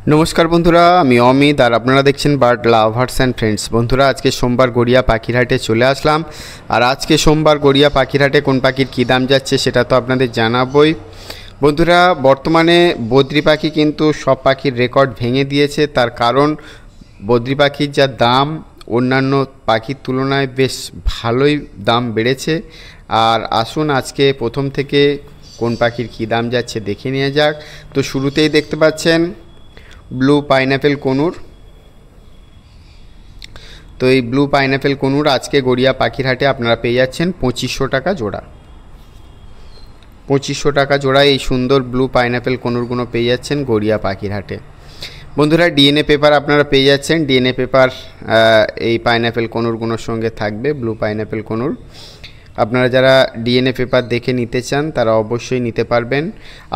नमस्कार बंधुरा आमी अमित और आपनारा देखছেন बार्ड लाभार्स एंड फ्रेंड्स। बंधुरा आज के सोमवार गड़िया पाखिरहाटे चले आसलाम और आज के सोमवार गड़िया पाखिरहाटे कोन पाखिर की दाम जाच्छे सेटा तो आपनादेर जानाबोई। बंधुरा बर्तमाने बद्री पाखी किन्तु सब पाखिर रेकर्ड भेंगे दिएছে, तार कारण बद्री पाखिर जा दाम अन्यान्य पाखिर तुलनाय बेश भालोई दाम बेड़ेছে। और आसुन आज के प्रथम थेके कोन पाखिर की दाम जाच्छे देखे नेওয়া যাক। तो शुरूतेই देखते पाচ্ছেন ब्लू पाइनएपल कनुर। तो ये ब्लू पाइनएपल कनुर आज के गड़िया पाखिरहाटे आपनारा पेये जाच्छेन 2500 टाका जोड़ा। 2500 टाका जोड़ा ये सुंदर ब्लू पाइनएपल कनुरगुलो पेये जाच्छेन गड़िया पाखिरहाटे। बंधुरा डीएनए पेपर आपनारा पेये जाच्छेन। डीएनए पेपर ये पाइनएपल कनुरगुलोर संगे थाकबे। ब्लू पाइनएपल कनुर আপনারা যারা ডিএনএ পেপার দেখে নিতে চান তারা অবশ্যই নিতে পারবেন।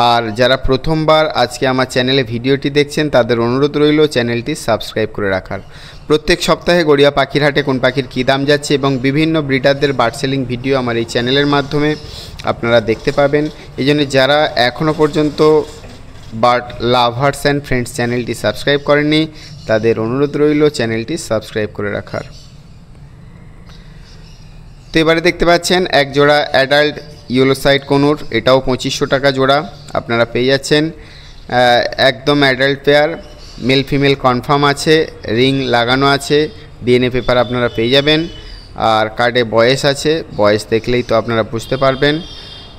আর যারা প্রথমবার আজকে আমার চ্যানেলে ভিডিওটি দেখছেন তাদের অনুরোধ রইল চ্যানেলটি সাবস্ক্রাইব করে রাখার। প্রত্যেক সপ্তাহে গড়িয়া পাখিরহাটে কোন পাখির কী দাম যাচ্ছে এবং বিভিন্ন ব্রিডারদের বার্ড সেলিং ভিডিও আমার এই চ্যানেলের মাধ্যমে আপনারা দেখতে পাবেন। এইজন্য যারা এখনও পর্যন্ত বার্ড লাভার্স অ্যান্ড ফ্রেন্ডস চ্যানেলটি সাবস্ক্রাইব করেননি তাদের অনুরোধ রইল চ্যানেলটি সাবস্ক্রাইব করে রাখার। তো এবারে দেখতে পাচ্ছেন এক জোড়া অ্যাডাল্ট ইয়েলো সাইড কনুর, এটাও 2500 টাকা জোড়া আপনারা পেয়ে যাচ্ছেন। একদম adult pair, male female confirm আছে, রিং লাগানো আছে, ডিএনএ পেপার আপনারা পেয়ে যাবেন। আর কার্ডে বয়স আছে, বয়স দেখলেই তো আপনারা বুঝতে পারবেন।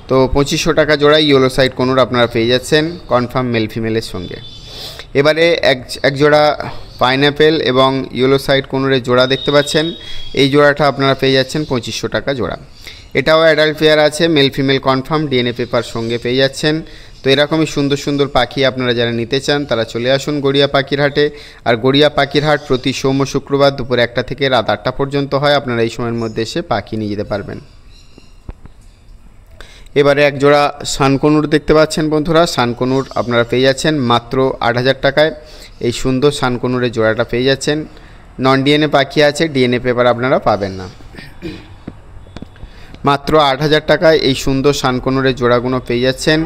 তো 2500 টাকা জোড়া ইয়েলো সাইড কনুর আপনারা পেয়ে যাচ্ছেন কনফার্ম মেল ফিমেলের সঙ্গে। এবারে এক জোড়া পাইনঅ্যাপেল এবং ইয়েলো সাইড কনুরের জোড়া দেখতে পাচ্ছেন। এই জোড়াটা আপনারা পেয়ে যাচ্ছেন 2500 টাকা জোড়া। এটাও অ্যাডাল্ট পেয়ার আছে, male female confirm, DNA paper সঙ্গে পেয়ে যাচ্ছেন। তো এরকমই সুন্দর সুন্দর পাখি আপনারা যারা নিতে চান তারা চলে আসুন গড়িয়া পাখিরহাটে। আর গড়িয়া পাখিরহাট প্রতি সোম শুক্রবার দুপুর 1টা থেকে রাত 8টা পর্যন্ত হয়। আপনারা এই সময়ের মধ্যে এসে পাখি নিয়ে যেতে পারবেন। এবারে এক জোড়া সানকনুর দেখতে পাচ্ছেন বন্ধুরা। সানকনুর আপনারা পেয়ে যাচ্ছেন মাত্র 8000 টাকায়। এই সুন্দর সানকনুরের জোড়াটা পেয়ে যাচ্ছেন। নন ডিএনএ পাখি আছে, ডিএনএ পেপার আপনারা পাবেন না। মাত্র 8000 টাকায় এই সুন্দর সানকনুরের জোড়াগুলো পেয়ে যাচ্ছেন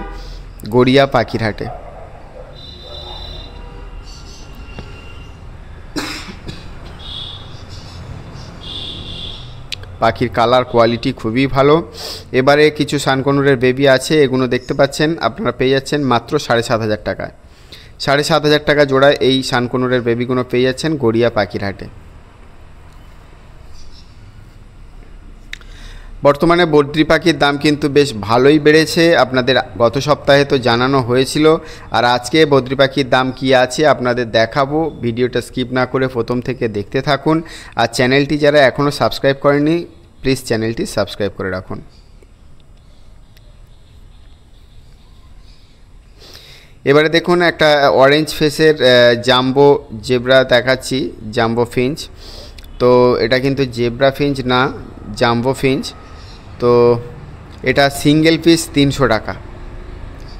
গড়িয়া পাখিরহাটে। পাখির কালার কোয়ালিটি খুবই ভালো। এবারে কিছু সানকনুরের বেবি আছে, এগুলো দেখতে পাচ্ছেন আপনারা পেয়ে যাচ্ছেন মাত্র 7500 টাকায়। 7500 টাকা জোড়ায় এই সানকনুরের বেবিগুলো পেয়ে যাচ্ছেন গড়িয়া পাখিরহাটে। বর্তমানে বদ্রি পাখির দাম কিন্তু বেশ ভালোই বেড়েছে, আপনাদের গত সপ্তাহে তো জানানো হয়েছিল। আর আজকে বদ্রি পাখির দাম কি আছে আপনাদের দেখাবো। ভিডিওটা স্কিপ না করে প্রথম থেকে দেখতে থাকুন। আর চ্যানেলটি যারা এখনও সাবস্ক্রাইব করেনি প্লিজ চ্যানেলটি সাবস্ক্রাইব করে রাখুন। এবারে দেখুন একটা অরেঞ্জ ফেসের জাম্বো জেব্রা দেখাচ্ছি, জাম্বো ফিঞ্চ। তো এটা কিন্তু জেব্রা ফিঞ্চ না, জাম্বো ফিঞ্চ। তো এটা সিঙ্গেল পিস 300 টাকা।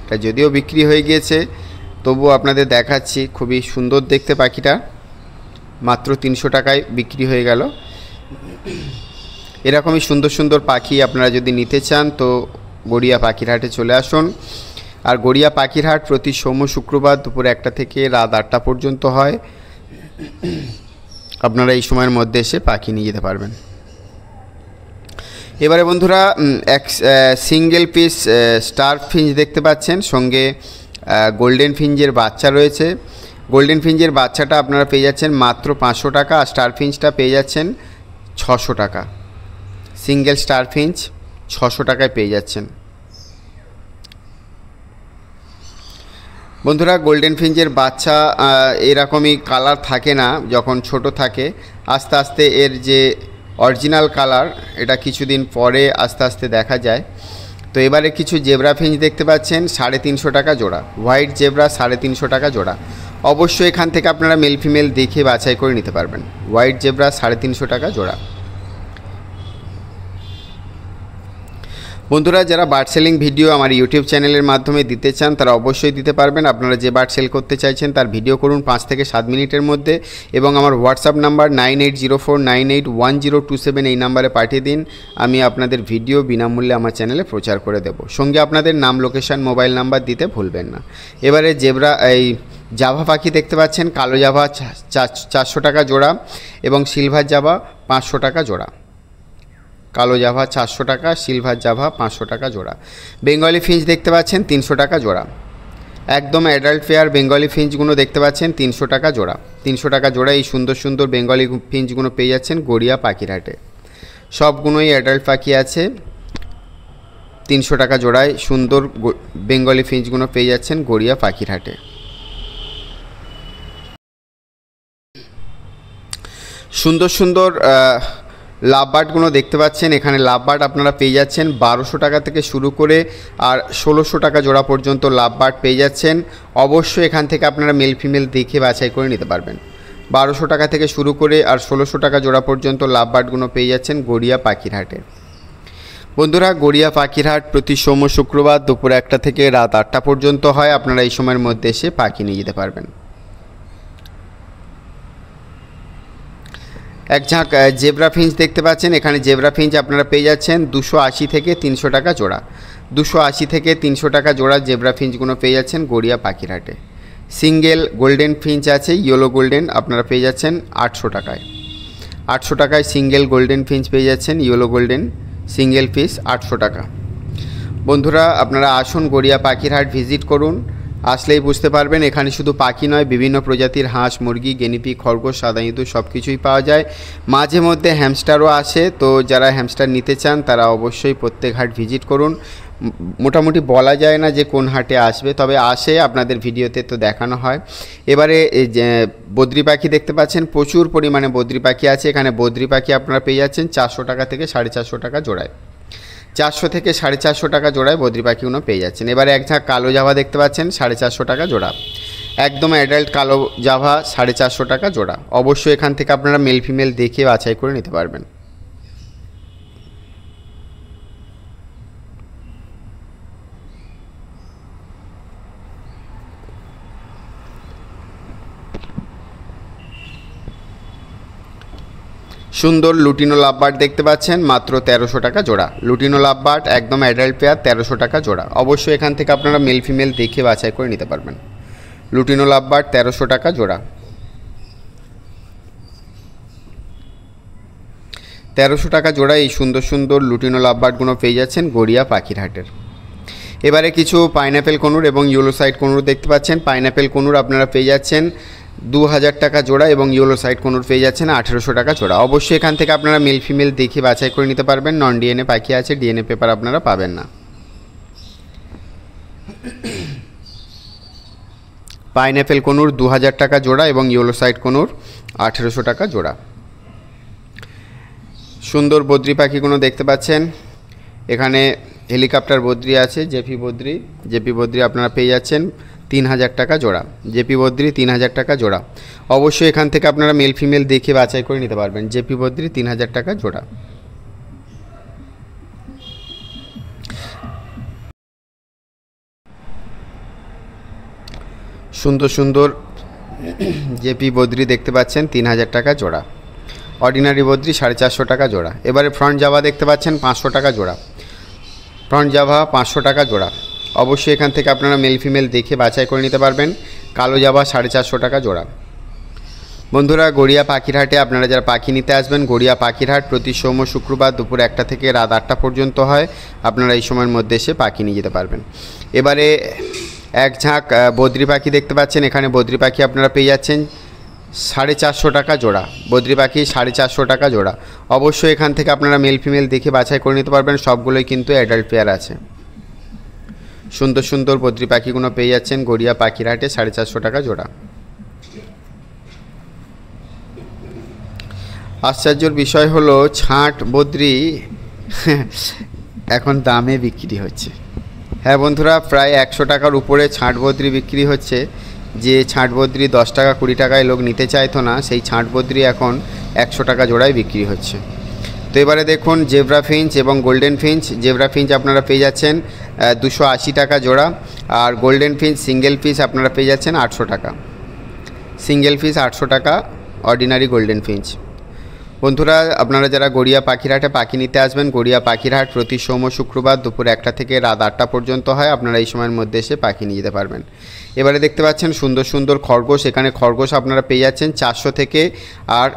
এটা যদিও বিক্রি হয়ে গিয়েছে তবুও আপনাদের দেখাচ্ছি, খুবই সুন্দর দেখতে পাখিটা, মাত্র 300 টাকায় বিক্রি হয়ে গেল। এরকমই সুন্দর সুন্দর পাখি আপনারা যদি নিতে চান তো গড়িয়া পাখিরহাটে চলে আসুন। আর গড়িয়া পাখিরহাট প্রতি সোম শুক্রবার দুপুর 1টা থেকে রাত 8টা পর্যন্ত হয়। আপনারা এই সময়ের মধ্যে এসে পাখি নিয়ে যেতে পারবেন। এবারে বন্ধুরা এক সিঙ্গেল পিস স্টার ফিঞ্চ দেখতে পাচ্ছেন, সঙ্গে গোল্ডেন ফিঞ্চের বাচ্চা রয়েছে। গোল্ডেন ফিঞ্চের বাচ্চাটা আপনারা পেয়ে যাচ্ছেন মাত্র 500 টাকা। আর স্টার ফিঞ্চটা পেয়ে যাচ্ছেন 600 টাকা। সিঙ্গেল স্টার ফিঞ্চ 600 টাকায় পেয়ে যাচ্ছেন। বন্ধুরা গোল্ডেন ফিঞ্চের বাচ্চা এরকমই কালার থাকে না যখন ছোট থাকে, আস্তে আস্তে এর যে অরিজিনাল কালার এটা কিছুদিন পরে আস্তে আস্তে দেখা যায়। তো এবারে কিছু জেব্রা ফিঞ্চ দেখতে পাচ্ছেন 350 টাকা জোড়া। হোয়াইট জেব্রা 350 টাকা জোড়া। অবশ্যই এখান থেকে আপনারা মেল ফিমেল দেখে বাছাই করে নিতে পারবেন। হোয়াইট জেব্রা 350 টাকা জোড়া। বন্ধুরা যারা বার্ড সেলিং ভিডিও আমার ইউটিউব চ্যানেলের মাধ্যমে দিতে চান তারা অবশ্যই দিতে পারবেন। আপনারা যে বার্ড সেল করতে চাইছেন তার ভিডিও করুন 5 থেকে 7 মিনিটের মধ্যে এবং আমার হোয়াটসঅ্যাপ নাম্বার 9804981027 এই নাম্বারে পাঠিয়ে দিন। আমি আপনাদের ভিডিও বিনামূল্যে আমার চ্যানেলে প্রচার করে দেব। সঙ্গে আপনাদের নাম, লোকেশন, মোবাইল নাম্বার দিতে ভুলবেন না। এবারে জেব্রা এই জাভা পাখি দেখতে পাচ্ছেন, কালো জাভা 400 টাকা জোড়া এবং সিলভার জাভা 500 টাকা জোড়া। কালো জাভা 400 টাকা, সিলভার জাভা 500 টাকা জোড়া। বেঙ্গলি ফিঞ্চ দেখতে পাচ্ছেন 300 টাকা জোড়া। একদম অ্যাডাল্ট পেয়ার বেঙ্গলি ফিঞ্চগুলো দেখতে পাচ্ছেন 300 টাকা জোড়া। 300 টাকা জোড়া এই সুন্দর সুন্দর বেঙ্গলি ফিঞ্চগুলো পেয়ে যাচ্ছেন গড়িয়া পাখির হাটে। সবগুলোই অ্যাডাল্ট পাখি আছে। 300 টাকা জোড়ায় সুন্দর বেঙ্গলি ফিঞ্চগুলো পেয়ে যাচ্ছেন গড়িয়া পাখির হাটে। সুন্দর সুন্দর লাভবার্ডগুলো দেখতে পাচ্ছেন। এখানে লাভবার্ড আপনারা পেয়ে যাচ্ছেন 1200 টাকা থেকে শুরু করে আর 1600 টাকা জোড়া পর্যন্ত লাভবার্ড পেয়ে যাচ্ছেন। অবশ্যই এখান থেকে আপনারা মেল ফিমেল দেখে বাছাই করে নিতে পারবেন। 1200 টাকা থেকে শুরু করে আর 1600 টাকা জোড়া পর্যন্ত লাভবার্ডগুলো পেয়ে যাচ্ছেন গড়িয়া পাখির হাটে। বন্ধুরা, গড়িয়া পাখির হাট প্রতি সোম শুক্রবার দুপুর 1টা থেকে রাত 8টা পর্যন্ত হয়। আপনারা এই সময়ের মধ্যে এসে পাখি নিয়ে যেতে পারবেন। এক ঝাঁক জেব্রা ফিঞ্চ দেখতে পাচ্ছেন। এখানে জেব্রা ফিঞ্চ আপনারা পেয়ে যাচ্ছেন 280 থেকে 300 টাকা জোড়া। 280 থেকে 300 টাকা জোড়া জেব্রা ফিঞ্চগুলো পেয়ে যাচ্ছেন গড়িয়া পাখির হাটে। সিঙ্গেল গোল্ডেন ফিঞ্চ আছে, ইয়েলো গোল্ডেন, আপনারা পেয়ে যাচ্ছেন 800 টাকায়। 800 টাকায় সিঙ্গেল গোল্ডেন ফিঞ্চ পেয়ে যাচ্ছেন, ইয়েলো গোল্ডেন সিঙ্গেল পিস 800 টাকা। বন্ধুরা, আপনারা আসুন গড়িয়া পাখির হাট ভিজিট করুন। আসলেই বুঝতে পারবেন এখানে শুধু পাখি নয়, বিভিন্ন প্রজাতির হাঁস, মুরগি, গিনিপি, খরগোশ, সাদা ইঁদুর সব কিছুই পাওয়া যায়। মাঝে মধ্যে হ্যামস্টারও আসে, তো যারা হ্যামস্টার নিতে চান তারা অবশ্যই প্রত্যেক হাট ভিজিট করুন। মোটামুটি বলা যায় না যে কোন হাটে আসবে, তবে আসে, আপনাদের ভিডিওতে তো দেখানো হয়। এবারে যে বদ্রি পাখি দেখতে পাচ্ছেন, প্রচুর পরিমাণে বদ্রি পাখি আছে। এখানে বদ্রি পাখি আপনারা পেয়ে যাচ্ছেন 400 টাকা থেকে 450 টাকা জোড়ায়। 400 থেকে 450 টাকা জোড়ায় বদ্রি পাখিগুলো পেয়ে যাচ্ছেন। এবারে এক ঝাঁক কালো জাভা দেখতে পাচ্ছেন 450 টাকা জোড়া। একদম অ্যাডাল্ট কালো জাভা 450 টাকা জোড়া। অবশ্যই এখান থেকে আপনারা মেল ফিমেল দেখে বাছাই করে নিতে পারবেন। সুন্দর লুটিনো লাভবার্ড দেখতে পাচ্ছেন মাত্র 1300 টাকা জোড়া। লুটিনো লাভবার্ড একদম অ্যাডাল্ট পেয়ার 1300 টাকা জোড়া। অবশ্যই এখান থেকে আপনারা মেল ফিমেল দেখে বাছাই করে নিতে পারবেন। লুটিনো লাভবার্ড 1300 টাকা জোড়া। 1300 টাকা জোড়া এই সুন্দর সুন্দর লুটিনো লাভবার্ডগুলো পেয়ে যাচ্ছেন গড়িয়া পাখির হাটের। এবারে কিছু পাইনঅ্যাপেল কনুর এবং ইয়েলো সাইড কনুর দেখতে পাচ্ছেন। পাইনঅ্যাপেল কনুর আপনারা পেয়ে যাচ্ছেন 2000 টাকা জোড়া এবং ইয়েলো সাইড কনুর পেয়ে যাচ্ছেন 1800 টাকা জোড়া। অবশ্যই এখান থেকে আপনারা মেল ফিমেল দেখে বাছাই করে নিতে পারবেন। নন ডিএনএ পাখি আছে, ডিএনএ পেপার আপনারা পাবেন না। পাইনঅ্যাপেল কনুর 2000 টাকা জোড়া এবং ইয়েলো সাইড কনুর 1800 টাকা জোড়া। সুন্দর বদ্রি পাখিগুলো দেখতে পাচ্ছেন। এখানে হেলিকপ্টার বদ্রি আছে, জেপি বদ্রি আপনারা পেয়ে যাচ্ছেন 3000 টাকা জোড়া। জেপি বদ্রি 3000 টাকা জোড়া। অবশ্যই এখান থেকে আপনারা মেল ফিমেল দেখে বাছাই করে নিতে পারবেন। জেপি বদ্রি 3000 টাকা জোড়া। সুন্দর সুন্দর জেপি বদ্রি দেখতে পাচ্ছেন 3000 টাকা জোড়া। অর্ডিনারি বদ্রি 450 টাকা জোড়া। এবারে ফ্রন্ট জাভা দেখতে পাচ্ছেন 500 টাকা জোড়া। ফ্রন্ট জাভা 500 টাকা জোড়া। অবশ্যই এখান থেকে আপনারা মেল ফিমেল দেখে বাছাই করে নিতে পারবেন। কালো জাভা 450 টাকা জোড়া। বন্ধুরা, গড়িয়া পাখির হাটে আপনারা যারা পাখি নিতে আসবেন, গড়িয়া পাখির হাট প্রতি সোম শুক্রবার দুপুর 1টা থেকে রাত 8টা পর্যন্ত হয়। আপনারা এই সময়ের মধ্যে এসে পাখি নিয়ে যেতে পারবেন। এবারে এক ঝাঁক বদ্রি পাখি দেখতে পাচ্ছেন। এখানে বদ্রি পাখি আপনারা পেয়ে যাচ্ছেন 450 টাকা জোড়া। বদ্রি পাখি 450 টাকা জোড়া। অবশ্যই এখান থেকে আপনারা মেল ফিমেল দেখে বাছাই করে নিতে পারবেন। সবগুলোই কিন্তু অ্যাডাল্ট পেয়ার আছে। সুন্দর সুন্দর বদ্রি পাখিগুলো পেয়ে যাচ্ছেন গড়িয়া পাখির হাটে 450 টাকা জোড়া। আশ্চর্যের বিষয় হলো ছাঁট বদ্রি এখন দামে বিক্রি হচ্ছে। হ্যাঁ বন্ধুরা, প্রায় 100 টাকার উপরে ছাঁট বদ্রি বিক্রি হচ্ছে। যে ছাঁট বদ্রি 10 টাকা 20 টাকায় লোক নিতে চাইতো না, সেই ছাঁট বদ্রি এখন 100 টাকা জোড়ায় বিক্রি হচ্ছে। তো এবারে দেখুন জেব্রা ফিঞ্চ এবং গোল্ডেন ফিঞ্চ। জেব্রা ফিঞ্চ আপনারা পেয়ে যাচ্ছেন 280 টাকা জোড়া। আর গোল্ডেন ফিঞ্চ সিঙ্গেল পিস আপনারা পেয়ে যাচ্ছেন 800 টাকা। সিঙ্গেল পিস 800 টাকা অর্ডিনারি গোল্ডেন ফিঞ্চ। বন্ধুরা, আপনারা যারা গড়িয়া পাখিরহাটে পাখি নিতে আসবেন, গড়িয়া পাখিরহাট প্রতি সোম শুক্রবার দুপুর 1টা থেকে রাত 8টা পর্যন্ত হয়। আপনারা এই সময়ের মধ্যে এসে পাখি নিয়ে যেতে পারবেন। এবারে দেখতে পাচ্ছেন সুন্দর সুন্দর খরগোশ। এখানে খরগোশ আপনারা পেয়ে যাচ্ছেন 400 থেকে আর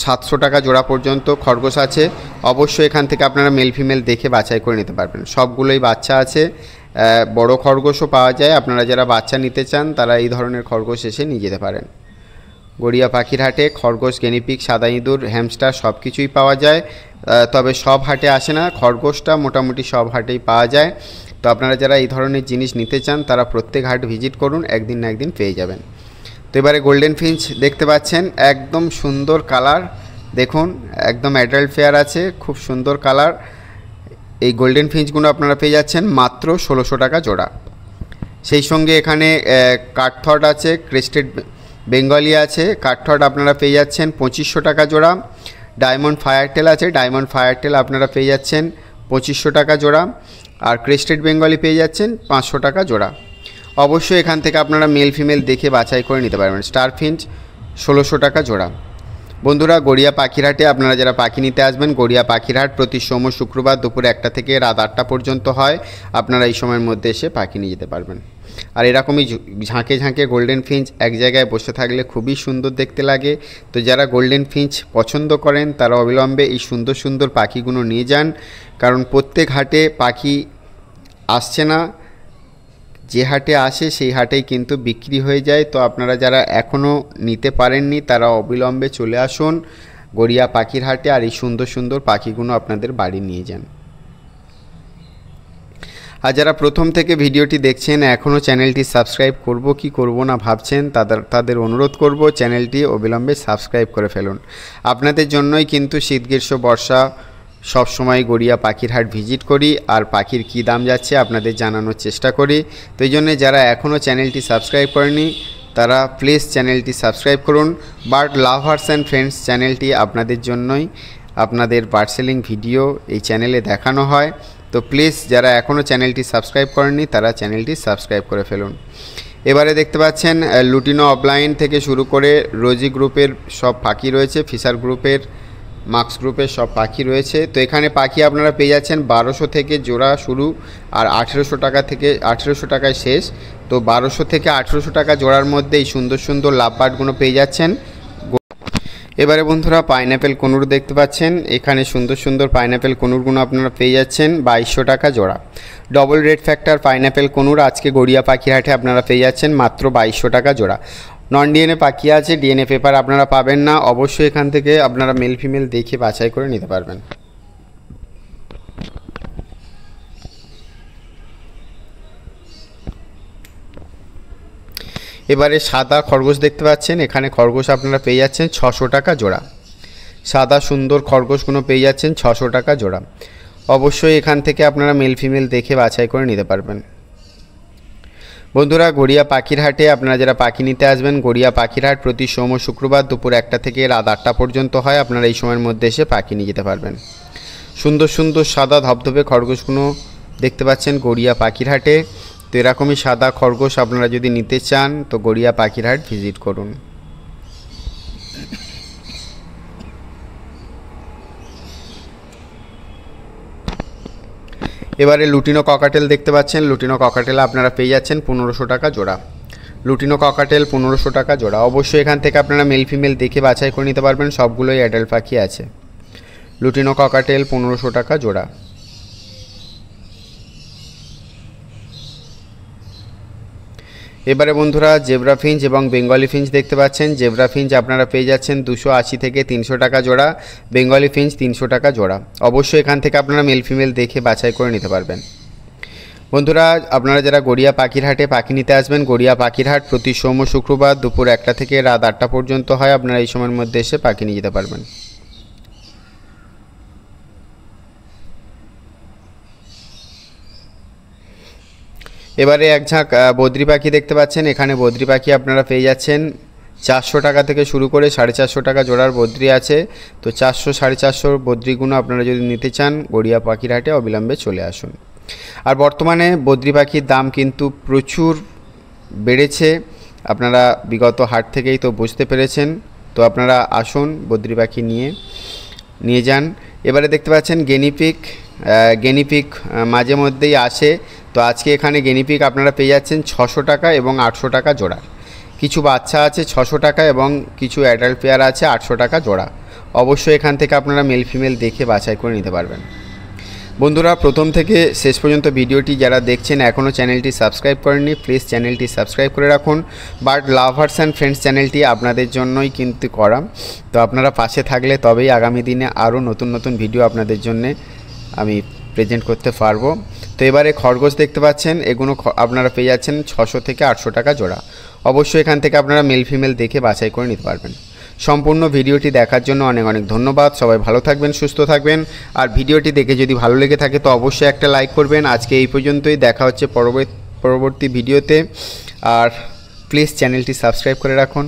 700 টাকা জোড়া পর্যন্ত খরগোশ আছে। অবশ্যই এখান থেকে আপনারা মেল ফিমেল দেখে বাছাই করে নিতে পারবেন। সবগুলোই বাচ্চা আছে, বড় খরগোশও পাওয়া যায়। আপনারা যারা বাচ্চা নিতে চান তারা এই ধরনের খরগোশ এসে নিয়ে যেতে পারেন। গড়িয়া পাখিরহাটে খরগোশ, গিনিপিগ, সাদা ইঁদুর, হ্যামস্টার সব কিছুই পাওয়া যায়। তবে সব হাটে আসে না, খরগোশটা মোটামুটি সব হাটেই পাওয়া যায়। তো আপনারা যারা এই ধরনের জিনিস নিতে চান তারা প্রত্যেক হাট ভিজিট করুন, একদিন না একদিন পেয়ে যাবেন। তো এবারে গোল্ডেন ফিঞ্চ দেখতে পাচ্ছেন, একদম সুন্দর কালার, দেখুন একদম অ্যাডাল্ট ফেয়ার আছে, খুব সুন্দর কালার। এই গোল্ডেন ফিঞ্চগুলো আপনারা পেয়ে যাচ্ছেন মাত্র 1600 টাকা জোড়া। সেই সঙ্গে এখানে কাঠথট আছে, ক্রেস্টেড বেঙ্গলি আছে, কাঠথট আপনারা পেয়ে যাচ্ছেন 2500 টাকা জোড়া। ডায়মন্ড ফায়ারটেল আছে, ডায়মন্ড ফায়ারটেল আপনারা পেয়ে যাচ্ছেন 2500 টাকা জোড়া। আর ক্রেস্টেড বেঙ্গলি পেয়ে যাচ্ছেন 500 টাকা জোড়া। অবশ্যই এখান থেকে আপনারা মেল ফিমেল দেখে বাছাই করে নিতে পারবেন। স্টার ফিঞ্চ 1600 টাকা জোড়া। বন্ধুরা, গড়িয়া পাখিরহাটে আপনারা যারা পাখি নিতে আসবেন, গড়িয়া পাখিরহাট প্রতি সোম শুক্রবার দুপুর 1টা থেকে রাত 8টা পর্যন্ত হয়। আপনারা এই সময়ের মধ্যে এসে পাখি নিয়ে যেতে পারবেন। আর এরকমই ঝাঁকে ঝাঁকে গোল্ডেন ফিঞ্চ এক জায়গায় বসে থাকলে খুবই সুন্দর দেখতে লাগে। তো যারা গোল্ডেন ফিঞ্চ পছন্দ করেন তারা অবিলম্বে এই সুন্দর সুন্দর পাখিগুলো নিয়ে যান, কারণ প্রত্যেক হাটে পাখি আসছে না, যে হাটে আসে সেই হাটেই কিন্তু বিক্রি হয়ে যায়। তো আপনারা যারা এখনও নিতে পারেননি তারা অবিলম্বে চলে আসুন গড়িয়া পাখির হাটে, আর এই সুন্দর সুন্দর পাখিগুলো আপনাদের বাড়ি নিয়ে যান। আর যারা প্রথম থেকে ভিডিওটি দেখছেন, এখনও চ্যানেলটি সাবস্ক্রাইব করব কি করব না ভাবছেন, তাদের অনুরোধ করব চ্যানেলটি অবিলম্বে সাবস্ক্রাইব করে ফেলুন। আপনাদের জন্যই কিন্তু শীত, গ্রীষ্ম, বর্ষা সব সময় গড়িয়া পাখির হাট ভিজিট করি, আর পাখির কী দাম যাচ্ছে আপনাদের জানানোর চেষ্টা করি। তো এই জন্যে যারা এখনও চ্যানেলটি সাবস্ক্রাইব করেনি তারা প্লিজ চ্যানেলটি সাবস্ক্রাইব করুন। বার্ড লাভার্স অ্যান্ড ফ্রেন্ডস চ্যানেলটি আপনাদের জন্যই, আপনাদের বার্ড সেলিং ভিডিও এই চ্যানেলে দেখানো হয়। তো প্লিজ যারা এখনও চ্যানেলটি সাবস্ক্রাইব করেননি তারা চ্যানেলটি সাবস্ক্রাইব করে ফেলুন। এবারে দেখতে পাচ্ছেন লুটিনো অফলাইন থেকে শুরু করে রোজি গ্রুপের সব পাখি রয়েছে, ফিশার গ্রুপের, মাক্স গ্রুপের সব পাখি রয়েছে। তো এখানে পাখি আপনারা পেয়ে যাচ্ছেন 1200 থেকে জোড়া শুরু, আর 1800 টাকা থেকে 1800 টাকায় শেষ। তো 1200 থেকে 1800 টাকা জোড়ার মধ্যে এই সুন্দর সুন্দর লাভবার্ডগুলো পেয়ে যাচ্ছেন। এবারে বন্ধুরা পাইনঅ্যাপেল কনুর দেখতে পাচ্ছেন, এখানে সুন্দর সুন্দর পাইনঅ্যাপেল কনুরগুলো আপনারা পেয়ে যাচ্ছেন 2200 টাকা জোড়া। Double red factor pineapple conure আজকে গড়িয়া পাখিরহাটে আপনারা পেয়ে যাচ্ছেন মাত্র 2200 টাকা জোড়া। নন ডিএনএ পাখি আছে, ডিএনএ পেপার আপনারা পাবেন না। অবশ্যই এখান থেকে আপনারা মেল ফিমেল দেখে বাছাই করে নিতে পারবেন। এবারে সাদা খরগোশ দেখতে পাচ্ছেন, এখানে খরগোশ আপনারা পেয়ে যাচ্ছেন 600 টাকা জোড়া। সাদা সুন্দর খরগোশগুলো পেয়ে যাচ্ছেন 600 টাকা জোড়া। অবশ্যই এখান থেকে আপনারা মেল ফিমেল দেখে বাছাই করে নিতে পারবেন। বন্ধুরা, গড়িয়া পাখিরহাটে আপনারা যারা পাখি নিতে আসবেন, গড়িয়া পাখিরহাট প্রতি সোম শুক্রবার দুপুর 1টা থেকে রাত 8টা পর্যন্ত হয়। আপনারা এই সময়ের মধ্যে এসে পাখি নিয়ে যেতে পারবেন। সুন্দর সুন্দর সাদা ধবধবে খরগোশগুলো দেখতে পাচ্ছেন গড়িয়া পাখিরহাটে। তো এরকমই সাদা খরগোশ আপনারা যদি নিতে চান তো গড়িয়া পাখিরহাট ভিজিট করুন। এবারে লুটিনো ককাটেল দেখতে পাচ্ছেন, লুটিনো ককাটেল আপনারা পেয়ে যাচ্ছেন 1500 টাকা জোড়া। লুটিনো ককাটেল 1500 টাকা জোড়া। অবশ্যই এখান থেকে আপনারা মেল ফিমেল দেখে বাছাই করে নিতে পারবেন, সবগুলোই অ্যাডাল্ট পাখি আছে। লুটিনো ককাটেল 1500 টাকা জোড়া। এবারে বন্ধুরা জেব্রা ফিঞ্চ এবং বেঙ্গলি ফিঞ্চ দেখতে পাচ্ছেন। জেব্রা ফিঞ্চ আপনারা পেয়ে যাচ্ছেন 280 থেকে 300 টাকা জোড়া, বেঙ্গলি ফিঞ্চ 300 টাকা জোড়া। অবশ্যই এখান থেকে আপনারা মেল ফিমেল দেখে বাছাই করে নিতে পারবেন। বন্ধুরা, আপনারা যারা গড়িয়া পাখিরহাটে পাখি নিতে আসবেন, গড়িয়া পাখিরহাট প্রতি সোম শুক্রবার দুপুর 1টা থেকে রাত 8টা পর্যন্ত হয়। আপনারা এই সময়ের মধ্যে এসে পাখি নিয়ে যেতে পারবেন। এবারে এক ঝাঁক বদ্রি পাখি দেখতে পাচ্ছেন, এখানে বদ্রি পাখি আপনারা পেয়ে যাচ্ছেন 400 টাকা থেকে শুরু করে 450 টাকা জোড়ার বদ্রি আছে। তো 400 450 বদ্রিগুলো আপনারা যদি নিতে চান গড়িয়া পাখিরহাটে অবিলম্বে চলে আসুন। আর বর্তমানে বদ্রি পাখির দাম কিন্তু প্রচুর বেড়েছে, আপনারা বিগত হাট থেকেই তো বুঝতে পেরেছেন। তো তো আপনারা আসুন বদ্রি পাখি নিয়ে যান। এবারে দেখতে পাচ্ছেন গেনিপিক মাঝে মধ্যেই আসে, তো আজকে এখানে গেনিপিক আপনারা পেয়ে যাচ্ছেন 600 টাকা এবং 800 টাকা জোড়া। কিছু বাচ্চা আছে 600 টাকা এবং কিছু অ্যাডাল্ট পেয়ার আছে 800 টাকা জোড়া। অবশ্যই এখান থেকে আপনারা মেল ফিমেল দেখে বাছাই করে নিতে পারবেন। বন্ধুরা, প্রথম থেকে শেষ পর্যন্ত ভিডিওটি যারা দেখছেন এখনও চ্যানেলটি সাবস্ক্রাইব করেননি, প্লিজ চ্যানেলটি সাবস্ক্রাইব করে রাখুন। বাট লাভার্স অ্যান্ড ফ্রেন্ডস চ্যানেলটি আপনাদের জন্যই কিন্তু করা, তো আপনারা পাশে থাকলে তবেই আগামী দিনে আরও নতুন নতুন ভিডিও আপনাদের জন্যে আমি প্রেজেন্ট করতে পারবো। তো এবারে খরগোশ দেখতে পাচ্ছেন, এগুলো আপনারা পেয়ে যাচ্ছেন 600 থেকে 800 টাকা জোড়া। অবশ্যই এখান থেকে আপনারা মেল ফিমেল দেখে বাছাই করে নিতে পারবেন। সম্পূর্ণ ভিডিওটি দেখার জন্য অনেক অনেক ধন্যবাদ। সবাই ভালো থাকবেন, সুস্থ থাকবেন। আর ভিডিওটি দেখে যদি ভালো লেগে থাকে তো অবশ্যই একটা লাইক করবেন। আজকে এই পর্যন্তই, দেখা হচ্ছে পরবর্তী ভিডিওতে। আর প্লিজ চ্যানেলটি সাবস্ক্রাইব করে রাখুন।